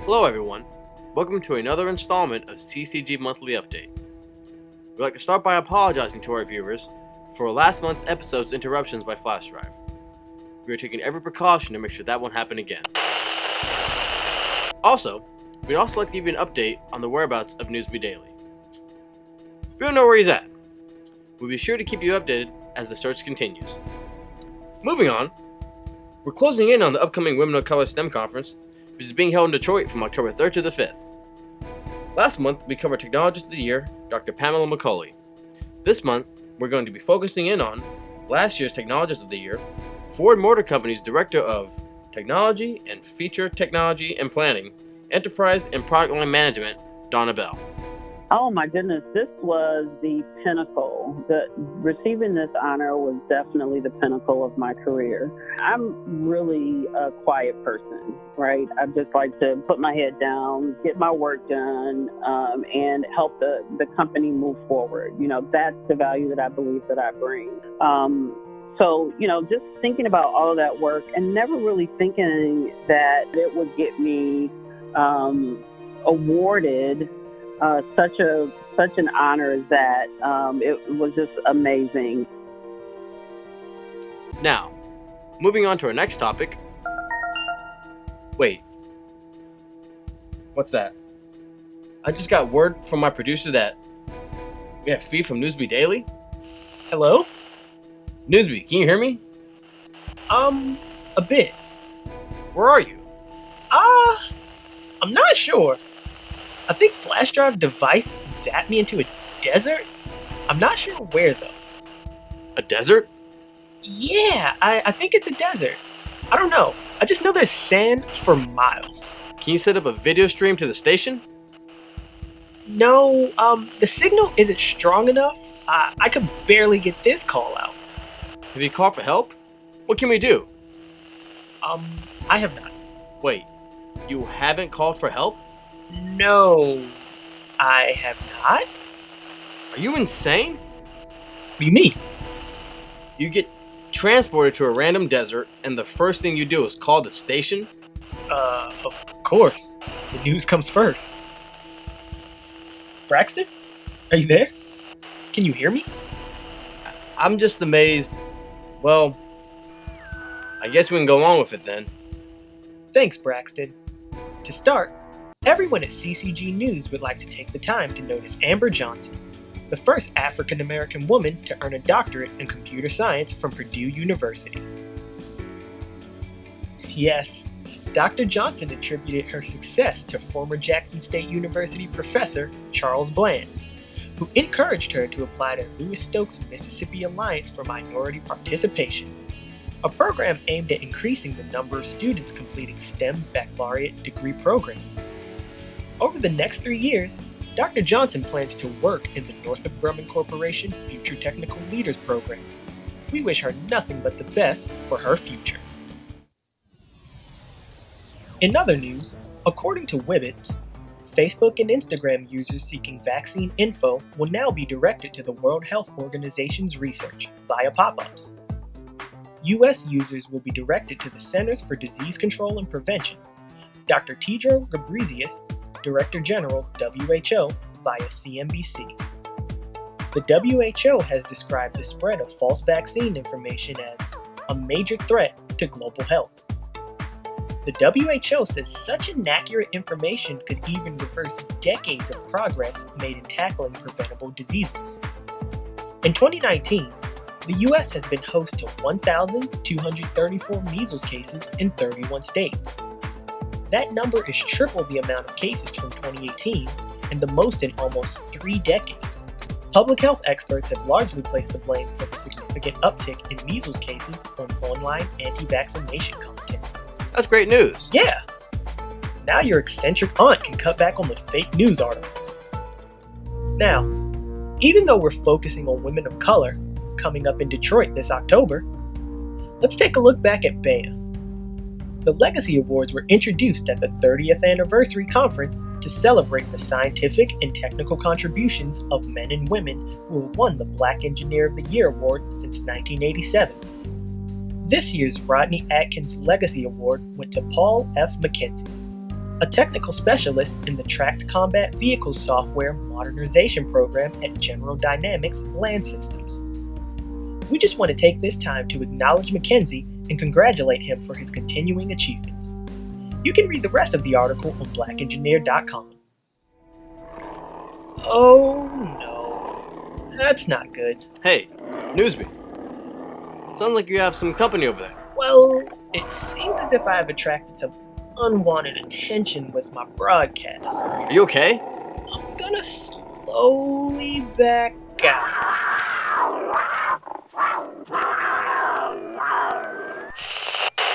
Hello everyone, welcome to another installment of CCG Monthly Update. We'd like to start by apologizing to our viewers for last month's episode's interruptions by Flashdrive. We are taking every precaution to make sure that won't happen again. Also, we'd also like to give you an update on the whereabouts of Newsby Daily. We don't know where he's at. We'll be sure to keep you updated as the search continues. Moving on, we're closing in on the upcoming Women of Color STEM Conference, which is being held in Detroit from October 3rd to the 5th. Last month, we covered Technologist of the Year, Dr. Pamela McCauley. This month, we're going to be focusing in on last year's Technologist of the Year, Ford Motor Company's Director of Technology and Feature Technology and Planning, Enterprise and Product Line Management, Donna Bell. Oh my goodness, this was the pinnacle. Receiving this honor was definitely the pinnacle of my career. I'm really a quiet person, right? I just like to put my head down, get my work done, and help the company move forward. You know, that's the value that I believe that I bring. So, just thinking about all of that work and never really thinking that it would get me awarded such an honor as that. It was just amazing. Now, moving on to our next topic. Wait. What's that? I just got word from my producer that we have feed from Newsby Daily. Hello? Newsby, can you hear me? A bit. Where are you? I'm not sure. I think Flashdrive device zapped me into a desert. I'm not sure where though. A desert? Yeah, I think it's a desert. I don't know. I just know there's sand for miles. Can you set up a video stream to the station? No, the signal isn't strong enough. I could barely get this call out. Have you called for help? What can we do? I have not. Wait, you haven't called for help? No, I have not. Are you insane? What do you mean? You get transported to a random desert and the first thing you do is call the station? Of course. The news comes first. Braxton? Are you there? Can you hear me? I'm just amazed. Well, I guess we can go on with it then. Thanks, Braxton. To start, everyone at CCG News would like to take the time to notice Amber Johnson, the first African American woman to earn a doctorate in computer science from Purdue University. Yes, Dr. Johnson attributed her success to former Jackson State University professor Charles Bland, who encouraged her to apply to Louis Stokes' Mississippi Alliance for Minority Participation, a program aimed at increasing the number of students completing STEM baccalaureate degree programs. Over the next 3 years, Dr. Johnson plans to work in the Northrop Grumman Corporation Future Technical Leaders Program. We wish her nothing but the best for her future. In other news, according to Wibbits, Facebook and Instagram users seeking vaccine info will now be directed to the World Health Organization's research via pop-ups. U.S. users will be directed to the Centers for Disease Control and Prevention, Dr. Tedros Ghebreyesus, Director General, WHO, via CNBC. The WHO has described the spread of false vaccine information as a major threat to global health. The WHO says such inaccurate information could even reverse decades of progress made in tackling preventable diseases. In 2019, the U.S. has been host to 1,234 measles cases in 31 states. That number is triple the amount of cases from 2018 and the most in almost 3 decades. Public health experts have largely placed the blame for the significant uptick in measles cases on online anti-vaccination content. That's great news. Yeah! Now your eccentric aunt can cut back on the fake news articles. Now, even though we're focusing on women of color coming up in Detroit this October, let's take a look back at BEA. The Legacy Awards were introduced at the 30th anniversary conference to celebrate the scientific and technical contributions of men and women who have won the Black Engineer of the Year award since 1987. This year's Rodney Atkins Legacy Award went to Paul F. McKenzie. a technical specialist in the Tracked Combat Vehicles Software Modernization Program at General Dynamics Land Systems. We just want to take this time to acknowledge Mackenzie and congratulate him for his continuing achievements. You can read the rest of the article on blackengineer.com. Oh no, that's not good. Hey, Newsby. Sounds like you have some company over there. Well, it seems as if I have attracted some unwanted attention with my broadcast. Are you okay? I'm gonna slowly back out.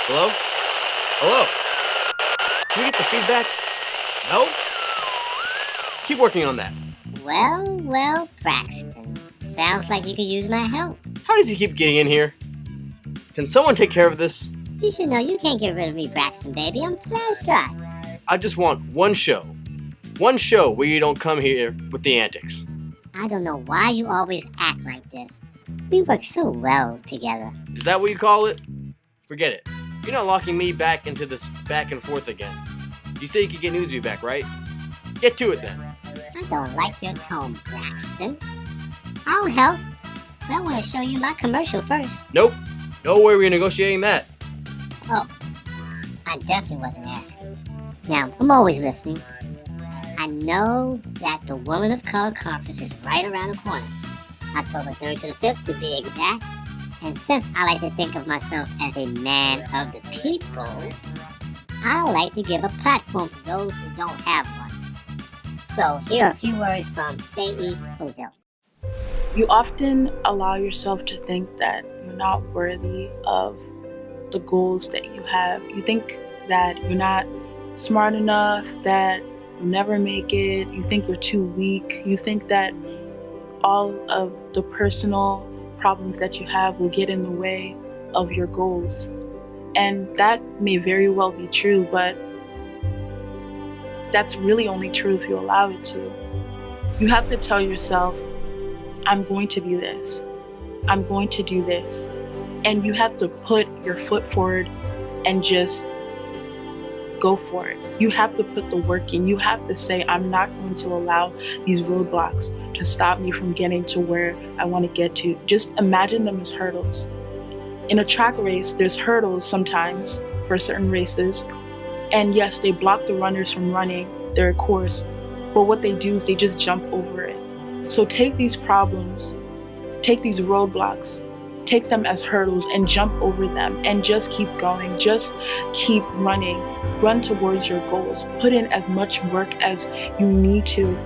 Hello? Hello? Can we get the feedback? No? Keep working on that. Well, Braxton. Sounds like you could use my help. How does he keep getting in here? Can someone take care of this? You should know you can't get rid of me, Braxton, baby. I'm Flashdrive. I just want one show. One show where you don't come here with the antics. I don't know why you always act like this. We work so well together. Is that what you call it? Forget it. You're not locking me back into this back and forth again. You say you could get Newsby back, right? Get to it then. I don't like your tone, Braxton. I'll help, but I want to show you my commercial first. Nope. No way we're negotiating that. Oh, I definitely wasn't asking. Now, I'm always listening. I know that the Women of Color Conference is right around the corner. October 3rd to the 5th to be exact. And since I like to think of myself as a man of the people, I like to give a platform for those who don't have one. So here are a few words from Faye Hozel. You often allow yourself to think that you're not worthy of the goals that you have. You think that you're not smart enough, that you'll never make it. You think you're too weak. You think that all of the personal problems that you have will get in the way of your goals. And that may very well be true, but that's really only true if you allow it to. You have to tell yourself, I'm going to be this. I'm going to do this. And you have to put your foot forward and just go for it. You have to put the work in. You have to say, I'm not going to allow these roadblocks to stop me from getting to where I want to get to. Just imagine them as hurdles. In a track race, there's hurdles sometimes for certain races. And yes, they block the runners from running their course. But what they do is they just jump over it. So take these problems, take these roadblocks, take them as hurdles and jump over them and just keep going. Just keep running. Run towards your goals. Put in as much work as you need to.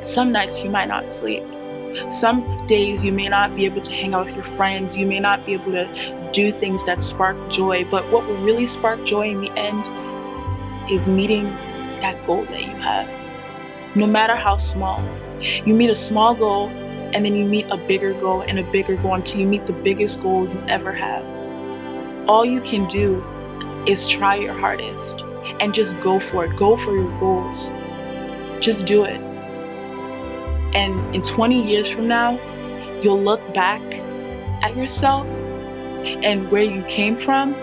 Some nights you might not sleep. Some days you may not be able to hang out with your friends. You may not be able to do things that spark joy. But what will really spark joy in the end is meeting that goal that you have. No matter how small. You meet a small goal and then you meet a bigger goal and a bigger goal until you meet the biggest goal you ever have. All you can do is try your hardest and just go for it. Go for your goals. Just do it. And in 20 years from now, you'll look back at yourself and where you came from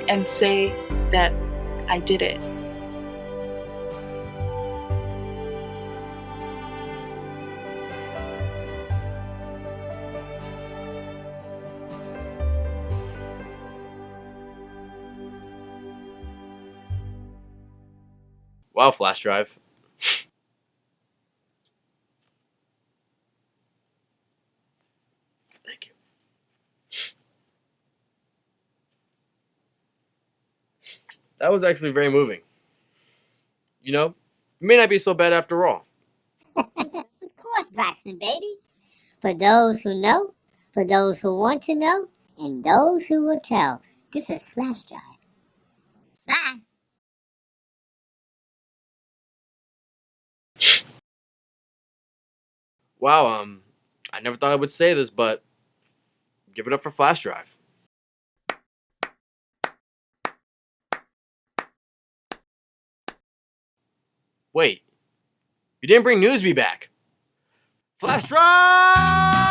and say that I did it. Wow, Flashdrive. Thank you. That was actually very moving. You know, it may not be so bad after all. Of course, Braxton, baby. For those who know, for those who want to know, and those who will tell, this is Flashdrive. Bye. Wow, I never thought I would say this, but give it up for Flashdrive. Wait, you didn't bring Newsby back. Flashdrive!